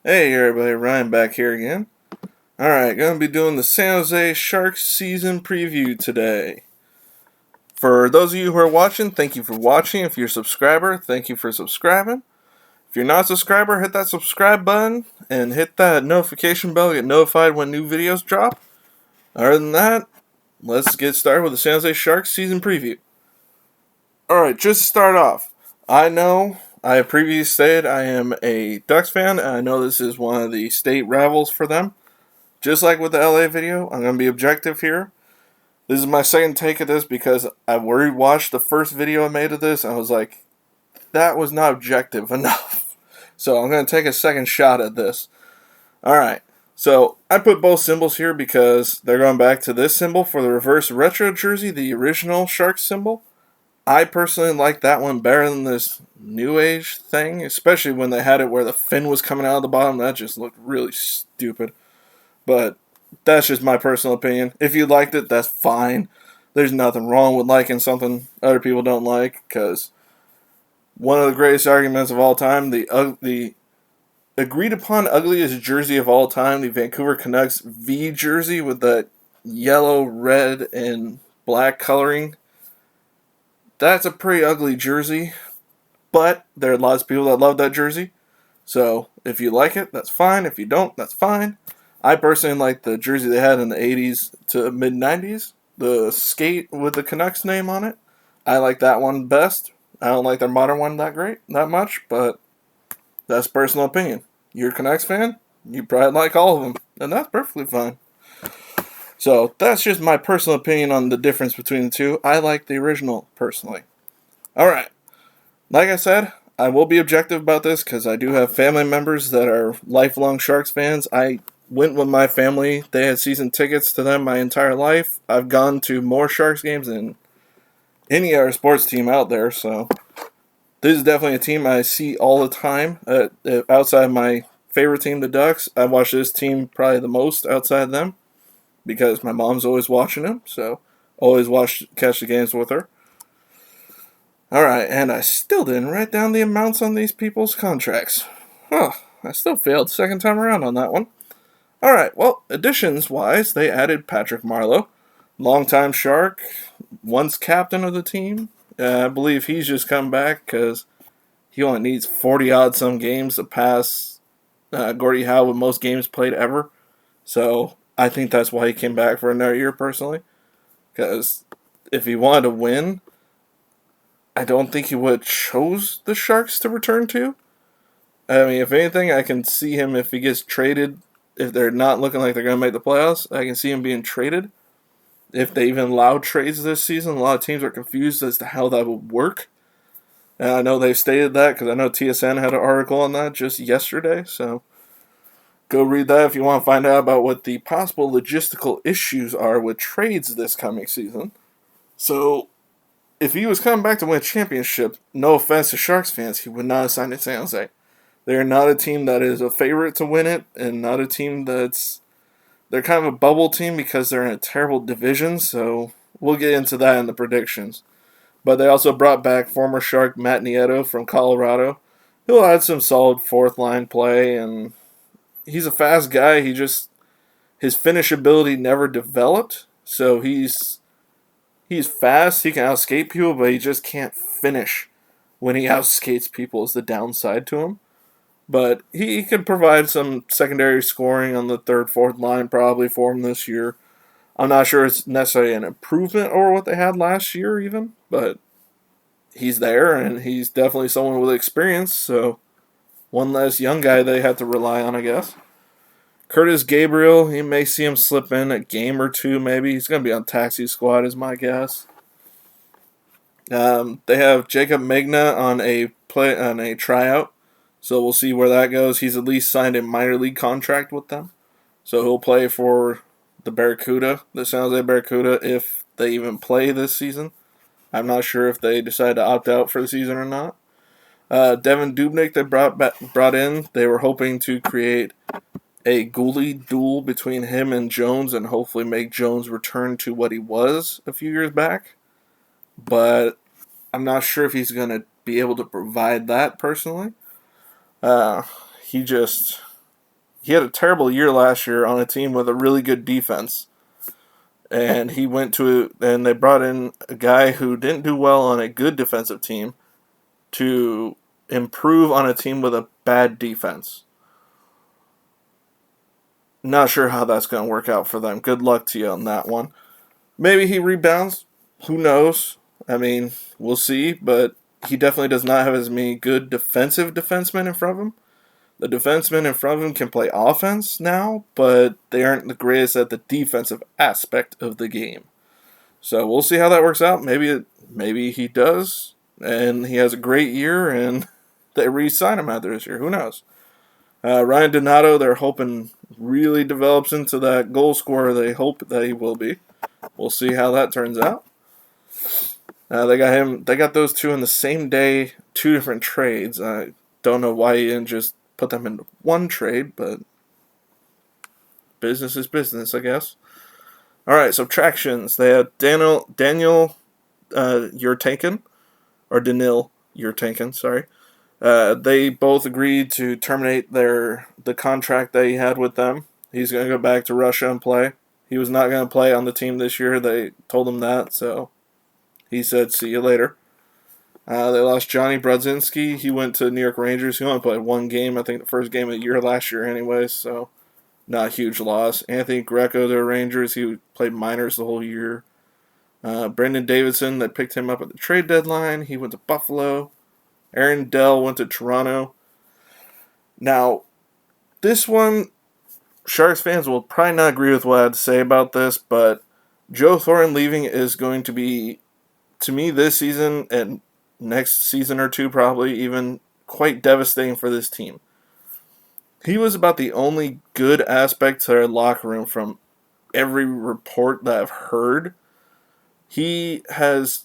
Hey everybody, Ryan back here again. Alright, gonna be doing the San Jose Sharks season preview today. For those of you who are watching, thank you for watching. If you're a subscriber, thank you for subscribing. If you're not a subscriber, hit that subscribe button and hit that notification bell to get notified when new videos drop. Other than that, let's get started with the San Jose Sharks season preview. Alright, just to start off, I know I have previously said I am a Ducks fan, and I know this is one of the state rivals for them. Just like with the LA video, I'm going to be objective here. This is my second take of this because I rewatched the first video I made of this. And I was like, that was not objective enough. So I'm going to take a second shot at this. Alright, so I put both symbols here because they're going back to this symbol for the reverse retro jersey, the original Sharks symbol. I personally like that one better than this new age thing, especially when they had it where the fin was coming out of the bottom. That just looked really stupid. But that's just my personal opinion. If you liked it, that's fine. There's nothing wrong with liking something other people don't like, because one of the greatest arguments of all time, the agreed upon ugliest jersey of all time, the Vancouver Canucks V jersey with that yellow, red, and black coloring. That's a pretty ugly jersey, but there are lots of people that love that jersey. So if you like it, that's fine. If you don't, that's fine. I personally like the jersey they had in the 80s to mid-90s. The skate with the Canucks name on it. I like that one best. I don't like their modern one that much, but that's personal opinion. You're a Canucks fan? You probably like all of them, and that's perfectly fine. So that's just my personal opinion on the difference between the two. I like the original, personally. Alright, like I said, I will be objective about this because I do have family members that are lifelong Sharks fans. I went with my family. They had season tickets to them my entire life. I've gone to more Sharks games than any other sports team out there, so this is definitely a team I see all the time. Outside my favorite team, the Ducks, I watch this team probably the most outside them because my mom's always watching them, so always catch the games with her. Alright, and I still didn't write down the amounts on these people's contracts. Huh, I still failed second time around on that one. Alright, well, additions-wise, they added Patrick Marleau, longtime Shark, once captain of the team. I believe he's just come back because he only needs 40-odd some games to pass Gordie Howe with most games played ever. So I think that's why he came back for another year, personally. Because if he wanted to win, I don't think he would have chose the Sharks to return to. I mean, if anything, I can see him if he gets traded. If they're not looking like they're going to make the playoffs, I can see him being traded. If they even allow trades this season, a lot of teams are confused as to how that would work. And I know they've stated that because I know TSN had an article on that just yesterday. So go read that if you want to find out about what the possible logistical issues are with trades this coming season. So if he was coming back to win a championship, no offense to Sharks fans, he would not have signed to San Jose. They're not a team that is a favorite to win it, and not a team that's... They're kind of a bubble team because they're in a terrible division, so we'll get into that in the predictions. But they also brought back former Shark Matt Nieto from Colorado, who had some solid fourth-line play, and he's a fast guy. His finish ability never developed, so he's fast, he can outskate people, but he just can't finish when he outskates people is the downside to him. But he can provide some secondary scoring on the third, fourth line probably for him this year. I'm not sure it's necessarily an improvement over what they had last year even, but he's there and he's definitely someone with experience, so one less young guy they have to rely on, I guess. Curtis Gabriel, you may see him slip in a game or two maybe. He's going to be on taxi squad is my guess. They have Jacob Magna on a tryout. So we'll see where that goes. He's at least signed a minor league contract with them. So he'll play for the Barracuda, the San Jose Barracuda, if they even play this season. I'm not sure if they decide to opt out for the season or not. Devin Dubnyk they brought in. They were hoping to create a goalie duel between him and Jones and hopefully make Jones return to what he was a few years back. But I'm not sure if he's going to be able to provide that personally. He just he had a terrible year last year on a team with a really good defense. And and they brought in a guy who didn't do well on a good defensive team to improve on a team with a bad defense. Not sure how that's going to work out for them. Good luck to you on that one. Maybe he rebounds. Who knows? I mean, we'll see. But he definitely does not have as many good defensive defensemen in front of him. The defensemen in front of him can play offense now, but they aren't the greatest at the defensive aspect of the game. So we'll see how that works out. Maybe he does, and he has a great year, and they re-sign him after this year. Who knows? Ryan Donato, they're hoping really develops into that goal scorer they hope that he will be. We'll see how that turns out. They got those two in the same day, 2 different trades. I don't know why he didn't just put them into one trade, but business is business, I guess. All right, subtractions. They had Daniel Yurtankin, or Danil Yurtankin, sorry. They both agreed to terminate the contract that he had with them. He's going to go back to Russia and play. He was not going to play on the team this year. They told him that, so he said, see you later. They lost Johnny Brodzinski. He went to New York Rangers. He only played 1 game, I think the first game of the year last year anyway, so not a huge loss. Anthony Greco to the Rangers. He played minors the whole year. Brendan Davidson, they picked him up at the trade deadline. He went to Buffalo. Aaron Dell went to Toronto. Now, this one, Sharks fans will probably not agree with what I had to say about this, but Joe Thornton leaving is going to be, to me, this season and next season or two probably even quite devastating for this team. He was about the only good aspect to their locker room from every report that I've heard. He has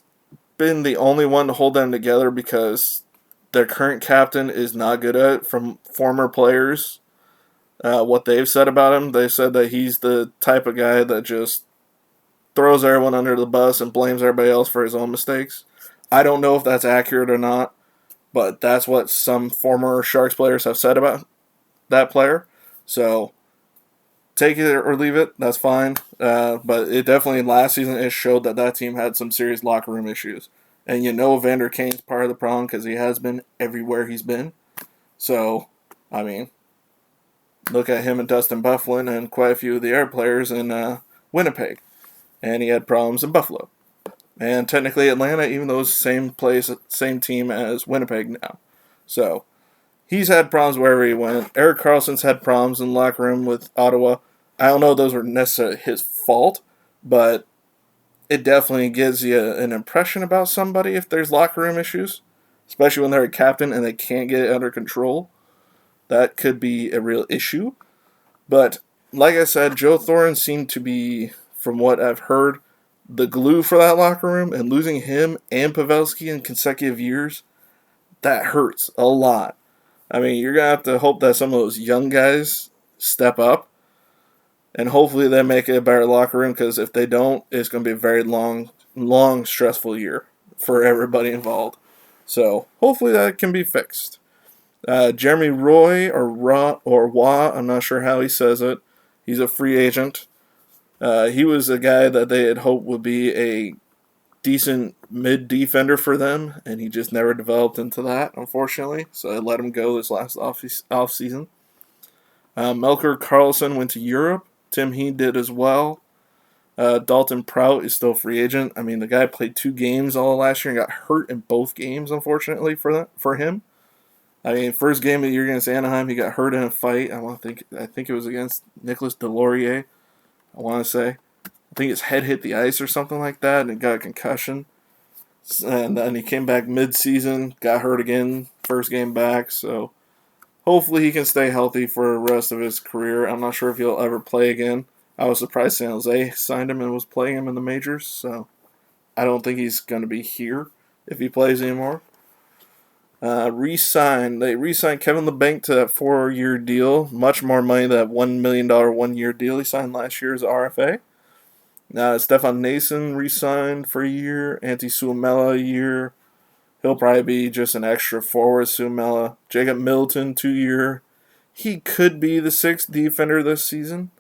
been the only one to hold them together because their current captain is not good at it. From former players, what they've said about him, they said that he's the type of guy that just throws everyone under the bus and blames everybody else for his own mistakes. I don't know if that's accurate or not, but that's what some former Sharks players have said about that player. So take it or leave it, that's fine. But it definitely, last season, it showed that team had some serious locker room issues. And Vander Kane's part of the problem because he has been everywhere he's been. So, I mean, look at him and Dustin Byfuglien and quite a few of the Air players in Winnipeg. And he had problems in Buffalo. And technically Atlanta, even though it's the same place, same team as Winnipeg now. So, he's had problems wherever he went. Erik Karlsson's had problems in the locker room with Ottawa. I don't know if those were necessarily his fault, but it definitely gives you an impression about somebody if there's locker room issues, especially when they're a captain and they can't get it under control. That could be a real issue. But like I said, Joe Thornton seemed to be, from what I've heard, the glue for that locker room, and losing him and Pavelski in consecutive years, that hurts a lot. I mean, you're going to have to hope that some of those young guys step up, and hopefully they make it a better locker room, because if they don't, it's going to be a very long, stressful year for everybody involved. So hopefully that can be fixed. Jeremy Roy, or Wah, I'm not sure how he says it. He's a free agent. He was a guy that they had hoped would be a decent mid-defender for them, and he just never developed into that, unfortunately. So I let him go this last off-season. Melker Karlsson went to Europe. Tim Heed did as well. Dalton Prout is still a free agent. I mean, the guy played 2 games all last year and got hurt in both games, unfortunately, for him. I mean, first game of the year against Anaheim, he got hurt in a fight. I think it was against Nicolas Deslauriers, I want to say. I think his head hit the ice or something like that, and he got a concussion. And then he came back mid-season, got hurt again, first game back. So hopefully he can stay healthy for the rest of his career. I'm not sure if he'll ever play again. I was surprised San Jose signed him and was playing him in the majors. So I don't think he's going to be here if he plays anymore. They re-signed Kevin LeBanc to that 4-year deal. Much more money than that $1 million 1-year deal he signed last year as RFA. Now, Stefan Nason re-signed for a year. Antti Suomela a year. He'll probably be just an extra forward, Suomela. Jacob Middleton, 2-year. he could be the 6th defender this season,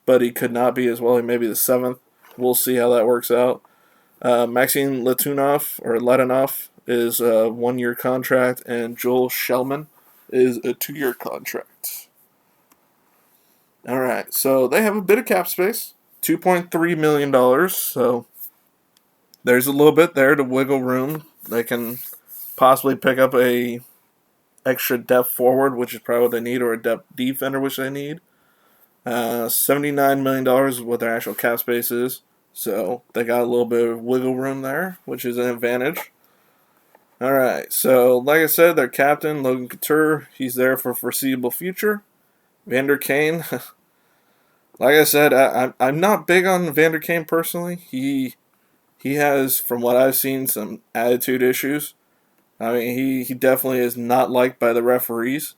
but he could not be as well. He may be the 7th. We'll see how that works out. Maxime Letunov is a 1-year contract, and Joel Shellman is a 2-year contract. All right, so they have a bit of cap space, $2.3 million, so there's a little bit there to wiggle room. They can possibly pick up a extra depth forward, which is probably what they need, or a depth defender, which they need. $79 million is what their actual cap space is. So they got a little bit of wiggle room there, which is an advantage. All right, so like I said, their captain, Logan Couture, he's there for foreseeable future. Vander Kane, like I said, I'm not big on Vander Kane personally. He has, from what I've seen, some attitude issues. I mean, he definitely is not liked by the referees,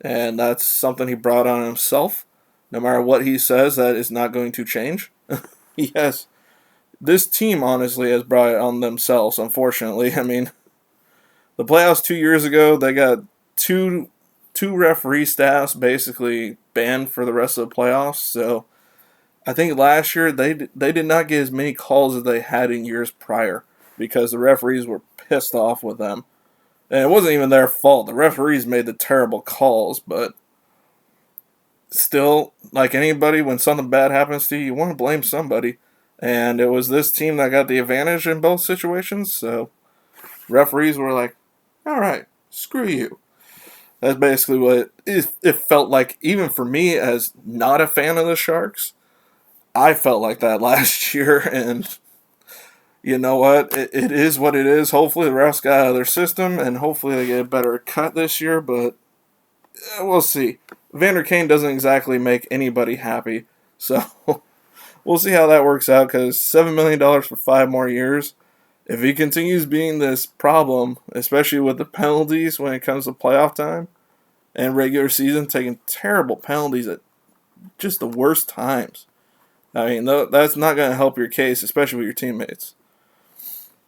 and that's something he brought on himself. No matter what he says, that is not going to change. This team honestly has brought it on themselves, unfortunately. I mean, the playoffs 2 years ago, they got two referee staffs basically banned for the rest of the playoffs. So I think last year they did not get as many calls as they had in years prior because the referees were pissed off with them. And it wasn't even their fault. The referees made the terrible calls, but still, like anybody, when something bad happens to you, you want to blame somebody. And it was this team that got the advantage in both situations. So referees were like, all right, screw you. That's basically what it felt like. Even for me, as not a fan of the Sharks, I felt like that last year. And you know what? It is what it is. Hopefully the refs got out of their system, and hopefully they get a better cut this year. But we'll see. Vander Kane doesn't exactly make anybody happy. So we'll see how that works out, because $7 million for 5 more years. If he continues being this problem, especially with the penalties when it comes to playoff time and regular season, taking terrible penalties at just the worst times, I mean, that's not going to help your case, especially with your teammates.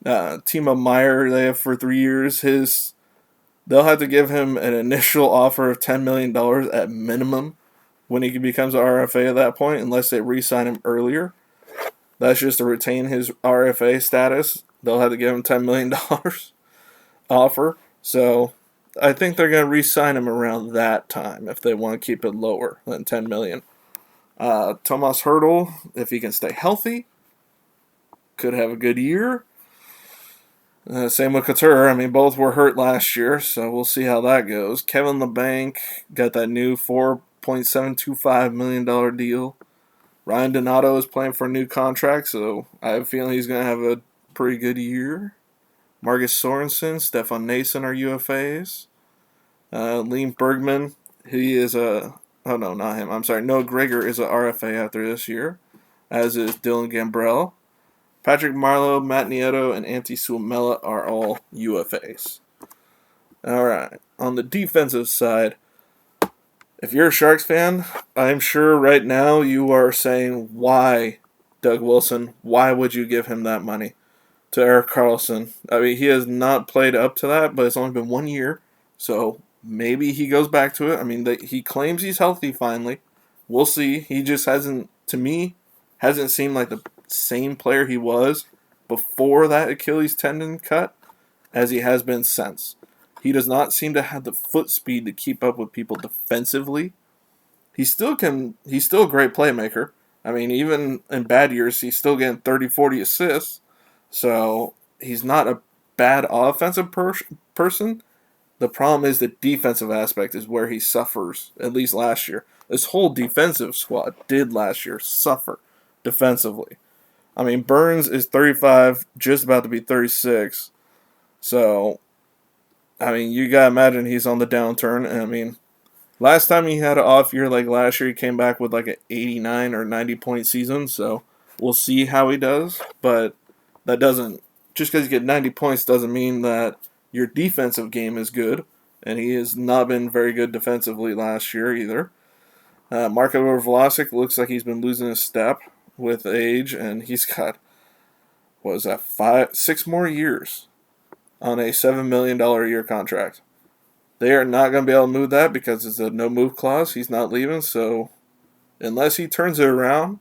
Timo Meier, they have for 3 years. They'll have to give him an initial offer of $10 million at minimum when he becomes an RFA at that point, unless they re-sign him earlier. That's just to retain his RFA status. They'll have to give him $10 million offer. So I think they're going to re-sign him around that time if they want to keep it lower than $10 million. Thomas Hertl, if he can stay healthy, could have a good year. Same with Couture. I mean, both were hurt last year, so we'll see how that goes. Kevin LeBanc got that new $4.725 million deal. Ryan Donato is playing for a new contract, so I have a feeling he's going to have a pretty good year. Marcus Sorensen, Stefan Nason are UFAs. Liam Bergman, he is a... Oh, no, not him. I'm sorry. Noah Gregor is a RFA after this year, as is Dylan Gambrell. Patrick Marleau, Matt Nieto, and Antti Suomela are all UFAs. All right. On the defensive side, if you're a Sharks fan, I'm sure right now you are saying, why, Doug Wilson? Why would you give him that money to Erik Karlsson? I mean, he has not played up to that, but it's only been 1 year, so maybe he goes back to it. I mean, he claims he's healthy finally. We'll see. He just hasn't seemed like the same player he was before that Achilles tendon cut as he has been since. He does not seem to have the foot speed to keep up with people defensively. He's still a great playmaker. I mean, even in bad years, he's still getting 30, 40 assists. So he's not a bad offensive person. The problem is the defensive aspect is where he suffers, at least last year. This whole defensive squad did last year suffer defensively. I mean, Burns is 35, just about to be 36. So, I mean, you got to imagine he's on the downturn. And I mean, last time he had an off year like last year, he came back with like an 89 or 90 point season. So, we'll see how he does. But that doesn't, just because you get 90 points doesn't mean that your defensive game is good. And he has not been very good defensively last year either. Marko Vlasic looks like he's been losing his step with age, and he's got, 6 more years on a $7 million a year contract. They are not going to be able to move that because it's a no-move clause. He's not leaving, so unless he turns it around,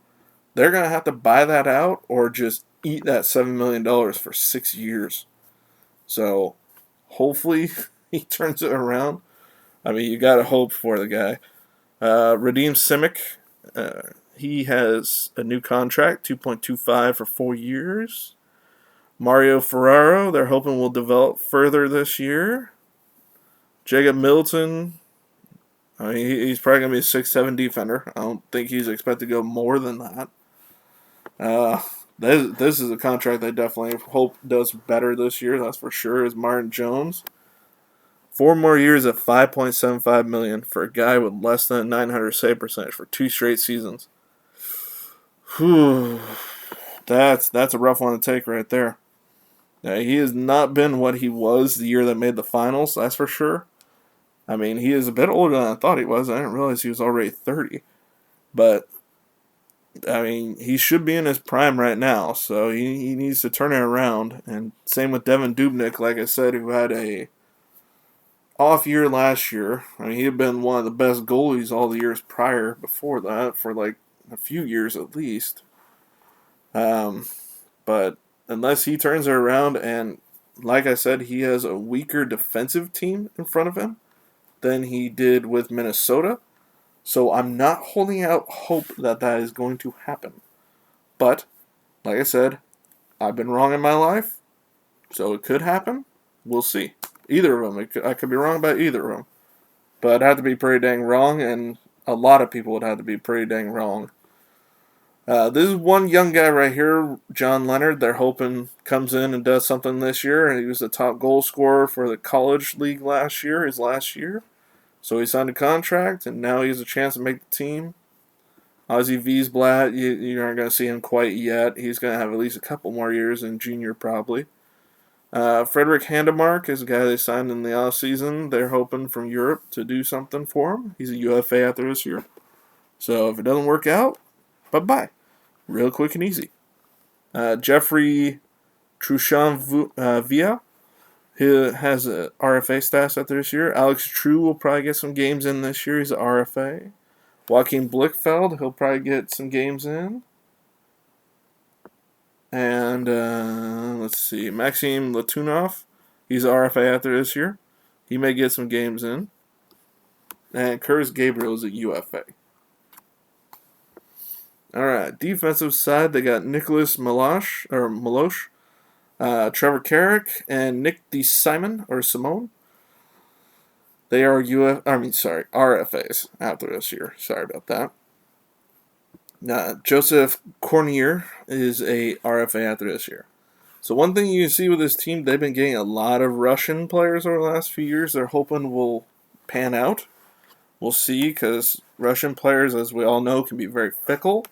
they're going to have to buy that out or just eat that $7 million for 6 years. So hopefully he turns it around. I mean, you got to hope for the guy. Radim Simic, he has a new contract, 2.25 for 4 years. Mario Ferraro, they're hoping will develop further this year. Jacob Middleton, I mean, he's probably going to be a 6'7" defender. I don't think he's expected to go more than that. This is a contract I definitely hope does better this year, that's for sure, is Martin Jones. 4 more years at $5.75 million for a guy with less than a 900 save percentage for 2 straight seasons. Whew. That's a rough one to take right there. Now, he has not been what he was the year that made the finals, that's for sure. I mean, he is a bit older than I thought he was. I didn't realize he was already 30. But, I mean, he should be in his prime right now, so he needs to turn it around. And same with Devin Dubnyk, like I said, who had a off year last year. I mean, he had been one of the best goalies all the years prior before that, for like a few years at least. But unless he turns it around, and like I said, he has a weaker defensive team in front of him than he did with Minnesota. So I'm not holding out hope that is going to happen. But, like I said, I've been wrong in my life, so it could happen. We'll see. Either of them. I could be wrong about either of them. But I'd have to be pretty dang wrong, and a lot of people would have to be pretty dang wrong. This is one young guy right here, John Leonard. They're hoping comes in and does something this year. He was the top goal scorer for the college league last year, his last year. So he signed a contract, and now he has a chance to make the team. Ozzy Wiesblatt, you aren't going to see him quite yet. He's going to have at least a couple more years in junior probably. Frederick Handemark is a guy they signed in the offseason. They're hoping from Europe to do something for him. He's a UFA after this year. So if it doesn't work out, bye-bye. Real quick and easy. Jeffrey Truchan-Villa, he has a RFA status after this year. Alex True will probably get some games in this year. He's an RFA. Joaquin Blickfeld, he'll probably get some games in. And let's see, Maxim Latunov, he's an RFA after this year. He may get some games in. And Curtis Gabriel is a UFA. Alright, defensive side, they got Nicholas Malosh, Trevor Carrick, and Nick Simone. They are RFAs after this year. Sorry about that. Joseph Cornier is a RFA after this year. So one thing you can see with this team, they've been getting a lot of Russian players over the last few years. They're hoping will pan out. We'll see, because Russian players, as we all know, can be very fickle.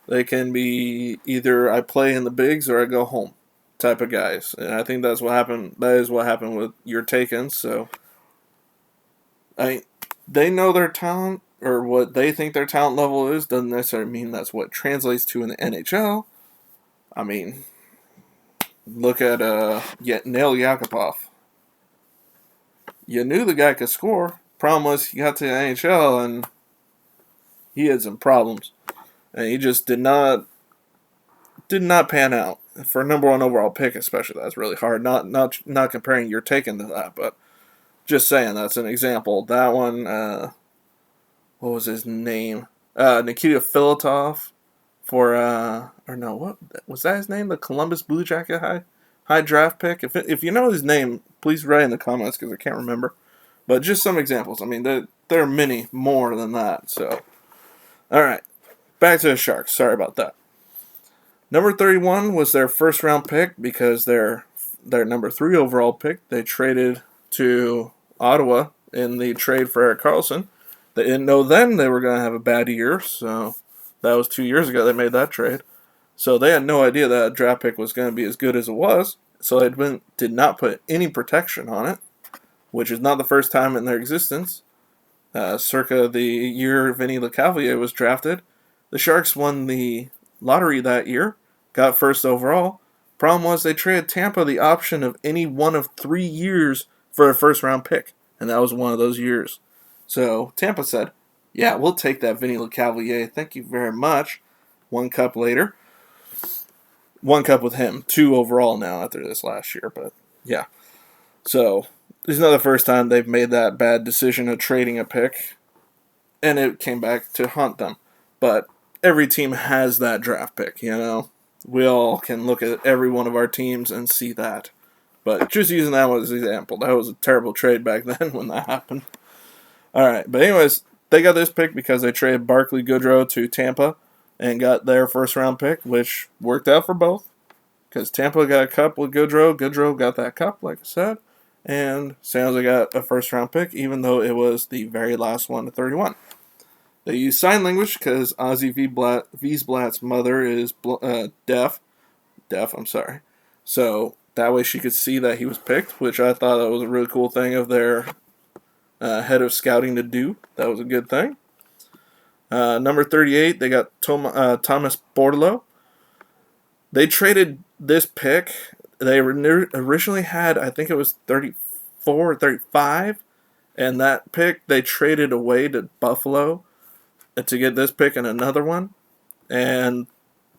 They can be either I play in the bigs or I go home type of guys. And I think that's what happened. That is what happened with your Taken. So, they know their talent, or what they think their talent level is. Doesn't necessarily mean that's what translates to in the NHL. I mean, look at Nail Yakupov. You knew the guy could score. Problem was he got to the NHL and he had some problems. And he just did not pan out. For a number 1 overall pick especially, that's really hard. Not comparing your Taken to that, but just saying that's an example. That one, what was his name? Nikita Filatov what was that his name? The Columbus Blue Jacket high draft pick. If you know his name, please write in the comments because I can't remember. But just some examples. I mean, there are many more than that. So, all right. Back to the Sharks. Sorry about that. Number 31 was their first round pick because their number 3 overall pick they traded to Ottawa in the trade for Erik Karlsson. They didn't know then they were going to have a bad year, so that was 2 years ago they made that trade. So they had no idea that draft pick was going to be as good as it was, so they did not put any protection on it, which is not the first time in their existence. Circa the year Vinny LeCavalier was drafted, the Sharks won the lottery that year, got first overall. Problem was they traded Tampa the option of any one of 3 years for a first-round pick. and that was one of those years. So Tampa said, yeah, we'll take that Vinny LeCavalier. Thank you very much. 1 cup later. 1 cup with him. 2 overall now after this last year. But, yeah. So, this is not the first time they've made that bad decision of trading a pick. And it came back to haunt them. But every team has that draft pick, you know. We all can look at every one of our teams and see that. But just using that one as an example, that was a terrible trade back then when that happened. Alright, but anyways, they got this pick because they traded Barkley Goodrow to Tampa and got their first round pick, which worked out for both. Because Tampa got a cup with Goodrow, Goodrow got that cup, like I said, and San Jose got a first round pick, even though it was the very last one to 31. They used sign language because Ozzy Wiesblatt's mother is deaf. So that way she could see that he was picked, which I thought that was a really cool thing of their head of scouting to do. That was a good thing. Number 38, they got Thomas Bordeleau. They traded this pick. They originally had, I think it was 34 or 35, and that pick they traded away to Buffalo to get this pick and another one. And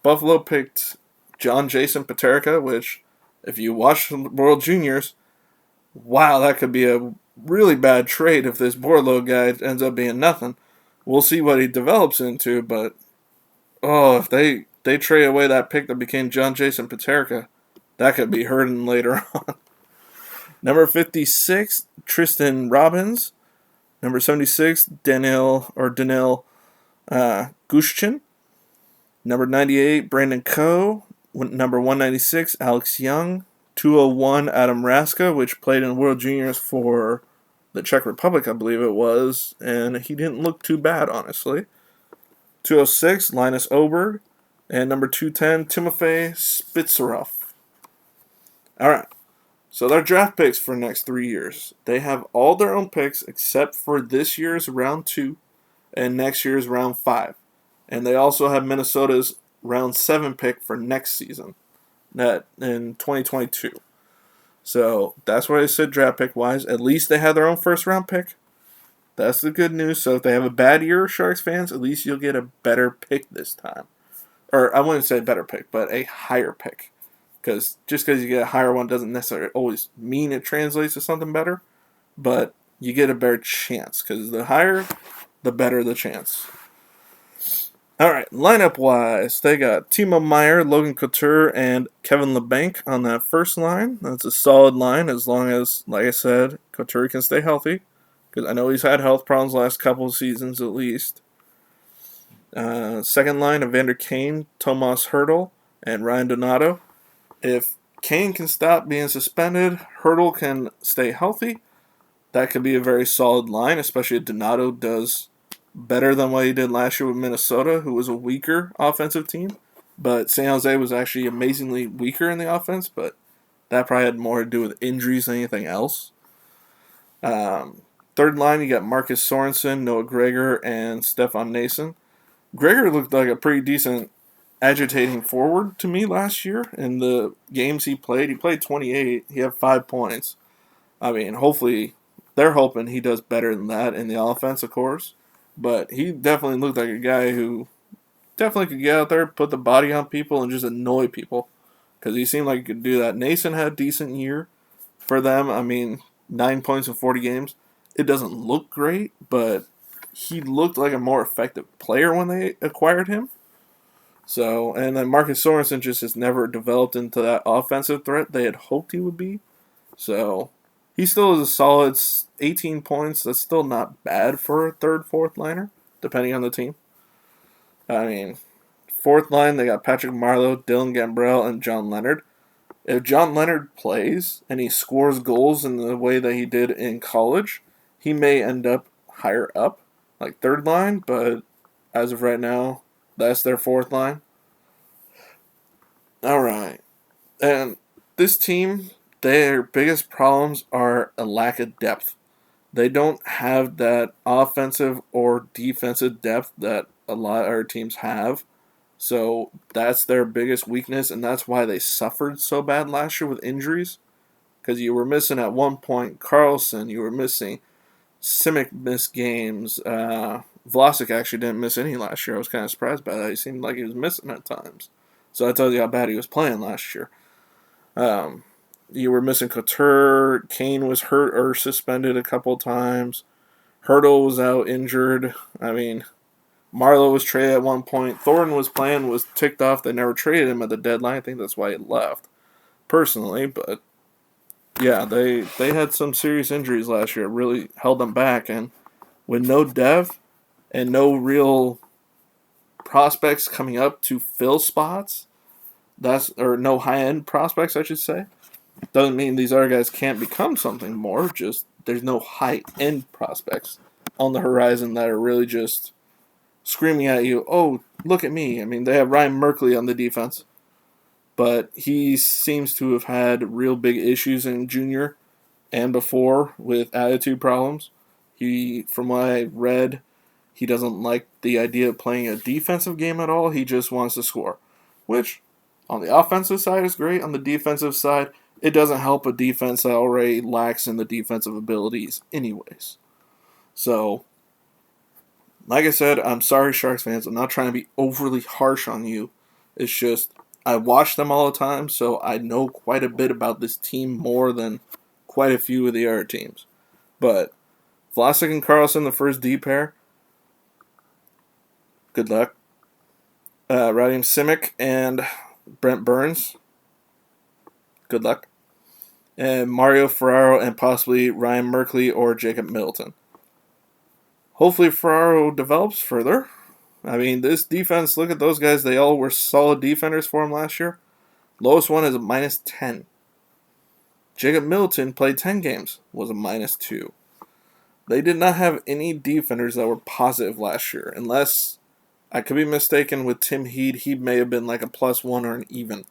Buffalo picked John Jason Paterka, which, if you watch the World Juniors, wow, that could be a really bad trade if this Borlow guy ends up being nothing. We'll see what he develops into, but if they trade away that pick that became John Jason Paterka, that could be hurting later on. Number 56, Tristan Robbins. Number 76, Daniel Gushchin. Number 98, Brandon Coe. Number 196, Alex Young. 201, Adam Raska, which played in World Juniors for the Czech Republic, I believe it was, and he didn't look too bad, honestly. 206, Linus Oberg. And number 210, Timofey Spitserov. Alright, so their draft picks for the next 3 years. They have all their own picks except for this year's round 2 and next year's round 5. And they also have Minnesota's round 7 pick for next season, that in 2022. So that's why I said draft pick wise. At least they have their own first round pick. That's the good news. So if they have a bad year, Sharks fans, at least you'll get a better pick this time. Or I wouldn't say better pick, but a higher pick. Because just because you get a higher one doesn't necessarily always mean it translates to something better. But you get a better chance. Because the higher, the better the chance. Alright, lineup-wise, they got Timo Meier, Logan Couture, and Kevin LeBanc on that first line. That's a solid line as long as, like I said, Couture can stay healthy. Because I know he's had health problems last couple of seasons at least. Second line, Evander Kane, Tomas Hertl, and Ryan Donato. If Kane can stop being suspended, Hertl can stay healthy, that could be a very solid line, especially if Donato does better than what he did last year with Minnesota, who was a weaker offensive team. But San Jose was actually amazingly weaker in the offense, but that probably had more to do with injuries than anything else. Third line, you got Marcus Sorensen, Noah Gregor, and Stefan Nason. Gregor looked like a pretty decent agitating forward to me last year in the games he played. He played 28. He had 5 points. I mean, hopefully, they're hoping he does better than that in the offense, of course. But he definitely looked like a guy who definitely could get out there, put the body on people, and just annoy people. Because he seemed like he could do that. Nason had a decent year for them. I mean, 9 points in 40 games. It doesn't look great, but he looked like a more effective player when they acquired him. So, and then Marcus Sorensen just has never developed into that offensive threat they had hoped he would be. So, he still is a solid 18 points. That's still not bad for a third, fourth liner, depending on the team. I mean, fourth line, they got Patrick Marleau, Dylan Gambrell, and John Leonard. If John Leonard plays and he scores goals in the way that he did in college, he may end up higher up, like third line, but as of right now, that's their fourth line. Alright. And this team, their biggest problems are a lack of depth. They don't have that offensive or defensive depth that a lot of our teams have. So that's their biggest weakness, and that's why they suffered so bad last year with injuries. because you were missing at one point Carlson, you were missing Simic missed games. Vlasic actually didn't miss any last year. I was kind of surprised by that. He seemed like he was missing at times. So that tells you how bad he was playing last year. You were missing Couture. Kane was hurt or suspended a couple times. Hurdle was out injured. I mean, Marlowe was traded at one point. Thornton was playing, was ticked off. They never traded him at the deadline. I think that's why he left, personally. But, yeah, they had some serious injuries last year. It really held them back. And with no depth and no real prospects coming up to fill spots, or no high-end prospects, I should say, doesn't mean these other guys can't become something more. Just there's no high-end prospects on the horizon that are really just screaming at you, oh, look at me. I mean, they have Ryan Merkley on the defense, but he seems to have had real big issues in junior and before with attitude problems. From what I read, he doesn't like the idea of playing a defensive game at all. He just wants to score, which on the offensive side is great. On the defensive side, it doesn't help a defense that already lacks in the defensive abilities anyways. So, like I said, I'm sorry, Sharks fans. I'm not trying to be overly harsh on you. It's just, I watch them all the time, so I know quite a bit about this team more than quite a few of the other teams. But Vlasic and Carlson, the first D pair, good luck. Radim Simic and Brent Burns, good luck. And Mario Ferraro and possibly Ryan Merkley or Jacob Middleton. Hopefully Ferraro develops further. I mean, this defense, look at those guys. They all were solid defenders for him last year. Lowest one is a -10. Jacob Middleton played 10 games, was a -2. They did not have any defenders that were positive last year, unless I could be mistaken with Tim Heed. He may have been like a +1 or an even.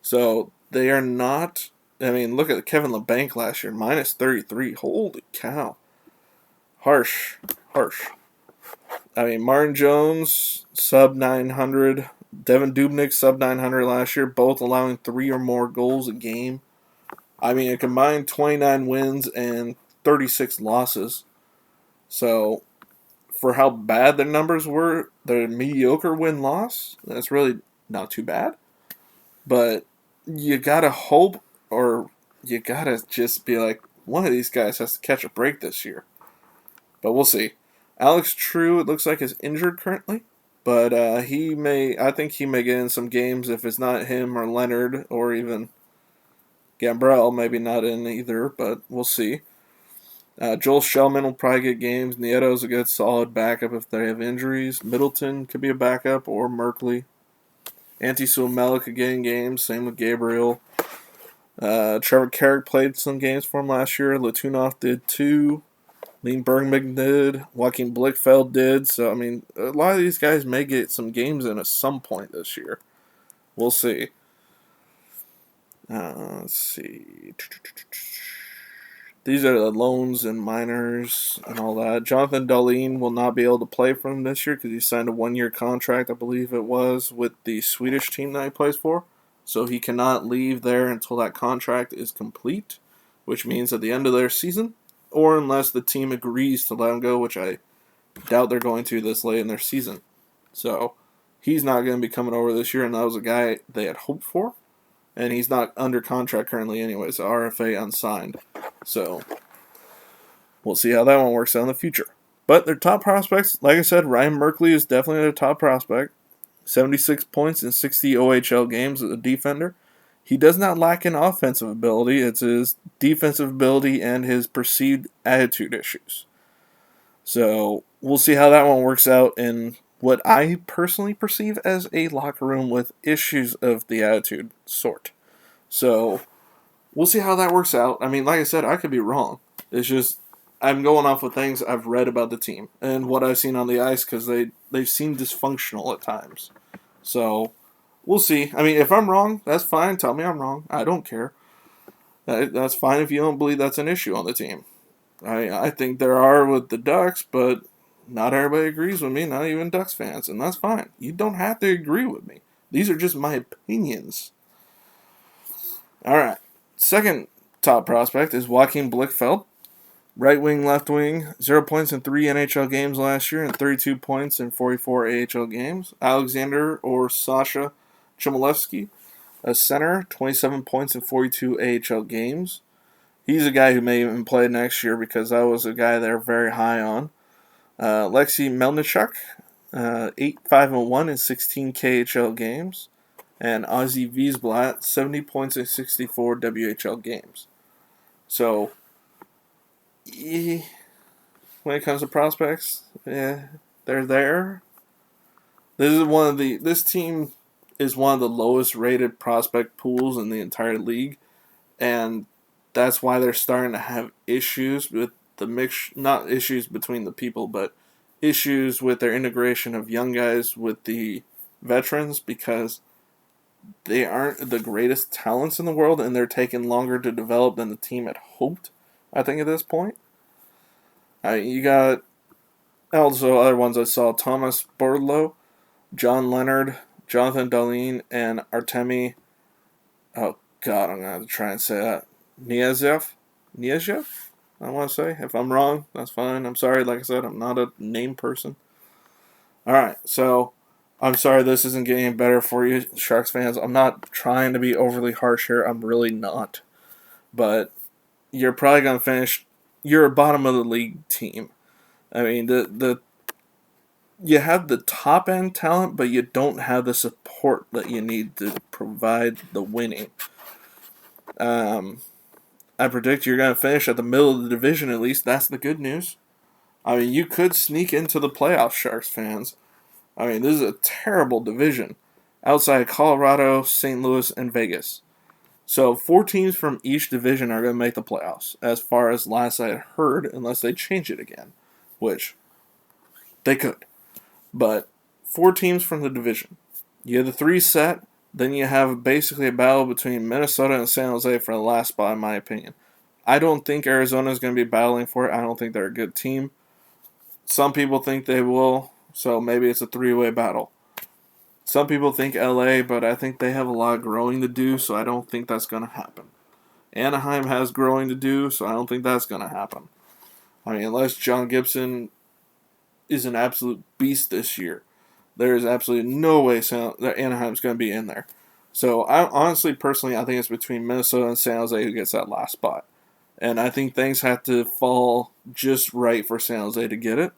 So they are not. I mean, look at Kevin LeBanc last year, -33. Holy cow. Harsh. I mean, Martin Jones, sub-900. Devin Dubnyk, sub-900 last year, both allowing 3 or more goals a game. I mean, a combined 29 wins and 36 losses. So, for how bad their numbers were, their mediocre win-loss, that's really not too bad. But you gotta hope, or you gotta just be like, one of these guys has to catch a break this year. But we'll see. Alex True, it looks like, is injured currently. But I think he may get in some games if it's not him or Leonard or even Gambrell. Maybe not in either, but we'll see. Joel Shellman will probably get games. Nieto's a good solid backup if they have injuries. Middleton could be a backup, or Merkley. Antti Suomela could get in games. Same with Gabriel. Trevor Carrick played some games for him last year. Latunov did too. Lean Bergman did. Joaquin Blickfeld did. So, I mean, a lot of these guys may get some games in at some point this year. We'll see. Let's see. These are the loans and minors and all that. Jonathan Dahlin will not be able to play for him this year because he signed a 1-year contract, I believe it was, with the Swedish team that he plays for. So he cannot leave there until that contract is complete, which means at the end of their season, or unless the team agrees to let him go, which I doubt they're going to this late in their season. So he's not going to be coming over this year, and that was a guy they had hoped for. And he's not under contract currently anyway, so RFA unsigned. So we'll see how that one works out in the future. But their top prospects, like I said, Ryan Merkley is definitely their top prospect. 76 points in 60 OHL games as a defender. He does not lack in offensive ability. It's his defensive ability and his perceived attitude issues. So we'll see how that one works out in what I personally perceive as a locker room with issues of the attitude sort. So we'll see how that works out. I mean, like I said, I could be wrong. It's just I'm going off of things I've read about the team and what I've seen on the ice because they seem dysfunctional at times. So we'll see. I mean, if I'm wrong, that's fine. Tell me I'm wrong. I don't care. That's fine if you don't believe that's an issue on the team. I think there are with the Ducks, but not everybody agrees with me, not even Ducks fans, and that's fine. You don't have to agree with me. These are just my opinions. All right. Second top prospect is Joachim Blichfeld. Right wing, left wing, 0 points in 3 NHL games last year and 32 points in 44 AHL games. Alexander or Sasha Chmelevski, a center, 27 points in 42 AHL games. He's a guy who may even play next year because that was a guy they're very high on. Alexei Melnichuk, 8-5-1 in 16 KHL games. And Ozzy Wiesblatt, 70 points in 64 WHL games. So, when it comes to prospects, they're there. This team is one of the lowest rated prospect pools in the entire league, and that's why they're starting to have issues with the mix. Not issues between the people, but issues with their integration of young guys with the veterans because they aren't the greatest talents in the world, and they're taking longer to develop than the team had hoped. I think at this point. You got also other ones I saw: Thomas Bordlow, John Leonard, Jonathan Dahlin, and Artemi. Oh God, I'm gonna have to try and say that. Niazhev. I want to say. If I'm wrong, that's fine. I'm sorry. Like I said, I'm not a name person. All right, so I'm sorry this isn't getting better for you, Sharks fans. I'm not trying to be overly harsh here. I'm really not. But you're probably gonna finish. You're a bottom of the league team. I mean, you have the top end talent, but you don't have the support that you need to provide the winning. I predict you're going to finish at the middle of the division at least. That's the good news. I mean, you could sneak into the playoffs, Sharks fans. I mean, this is a terrible division. Outside Colorado, St. Louis, and Vegas. So 4 teams from each division are going to make the playoffs, as far as last I had heard, unless they change it again, which they could. But 4 teams from the division. You have the 3 set, then you have basically a battle between Minnesota and San Jose for the last spot, in my opinion. I don't think Arizona is going to be battling for it. I don't think they're a good team. Some people think they will, so maybe it's a 3-way battle. Some people think LA, but I think they have a lot of growing to do, so I don't think that's going to happen. Anaheim has growing to do, so I don't think that's going to happen. I mean, unless John Gibson is an absolute beast this year, there is absolutely no way that Anaheim's going to be in there. So, personally, I think it's between Minnesota and San Jose who gets that last spot. And I think things have to fall just right for San Jose to get it.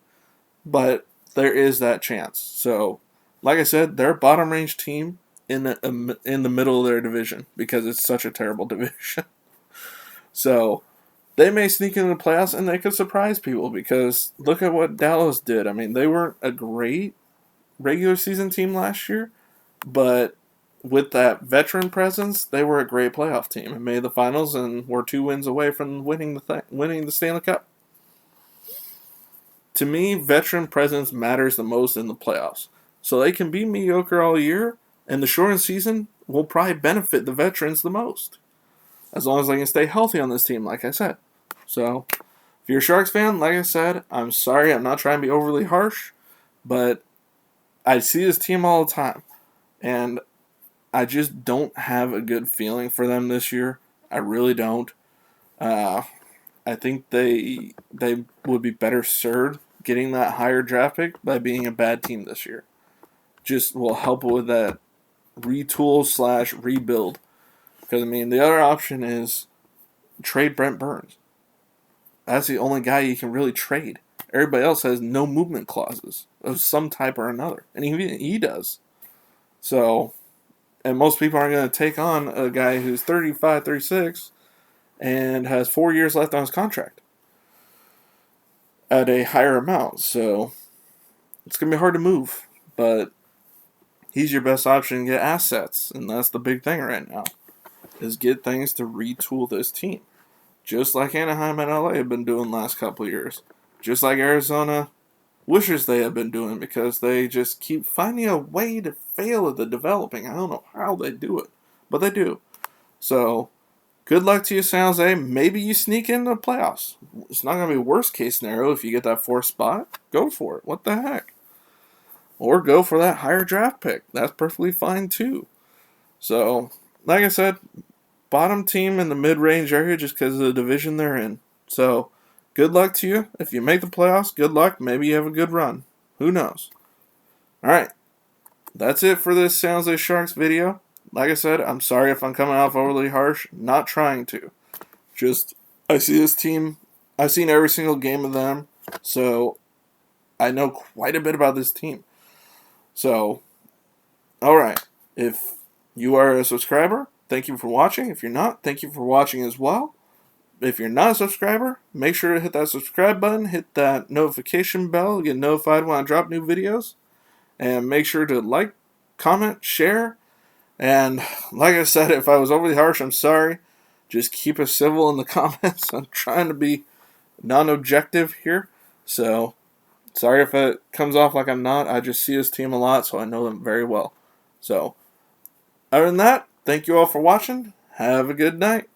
But there is that chance. So, like I said, they're a bottom range team in the middle of their division because it's such a terrible division. So, they may sneak into the playoffs and they could surprise people because look at what Dallas did. I mean, they weren't a great regular season team last year, but with that veteran presence, they were a great playoff team and made the finals and were 2 wins away from winning the Stanley Cup. To me, veteran presence matters the most in the playoffs. So they can be mediocre all year, and the shortened season will probably benefit the veterans the most. As long as they can stay healthy on this team, like I said. So, if you're a Sharks fan, like I said, I'm sorry, I'm not trying to be overly harsh, but I see this team all the time, and I just don't have a good feeling for them this year. I really don't. I think they would be better served getting that higher draft pick by being a bad team this year. Just will help with that retool/rebuild. Because, I mean, the other option is trade Brent Burns. That's the only guy you can really trade. Everybody else has no movement clauses of some type or another. And he does. So, and most people aren't going to take on a guy who's 35, 36 and has 4 years left on his contract at a higher amount. So, it's going to be hard to move. But he's your best option to get assets. And that's the big thing right now, is get things to retool this team. Just like Anaheim and LA have been doing the last couple of years. Just like Arizona wishes they had been doing, because they just keep finding a way to fail at the developing. I don't know how they do it, but they do. So, good luck to you, San Jose. Maybe you sneak into the playoffs. It's not going to be worst case scenario if you get that 4th spot. Go for it. What the heck? Or go for that higher draft pick. That's perfectly fine too. So, like I said, bottom team in the mid-range area just because of the division they're in. So, good luck to you. If you make the playoffs, good luck. Maybe you have a good run. Who knows? All right. That's it for this San Jose Sharks video. Like I said, I'm sorry if I'm coming off overly harsh. Not trying to. Just, I see this team. I've seen every single game of them. So, I know quite a bit about this team. So, alright. If you are a subscriber, thank you for watching. If you're not, thank you for watching as well. If you're not a subscriber, make sure to hit that subscribe button, hit that notification bell, get notified when I drop new videos. And make sure to like, comment, share. And like I said, if I was overly harsh, I'm sorry. Just keep us civil in the comments. I'm trying to be non-objective here. So, sorry if it comes off like I'm not. I just see this team a lot, so I know them very well. So, other than that, thank you all for watching. Have a good night.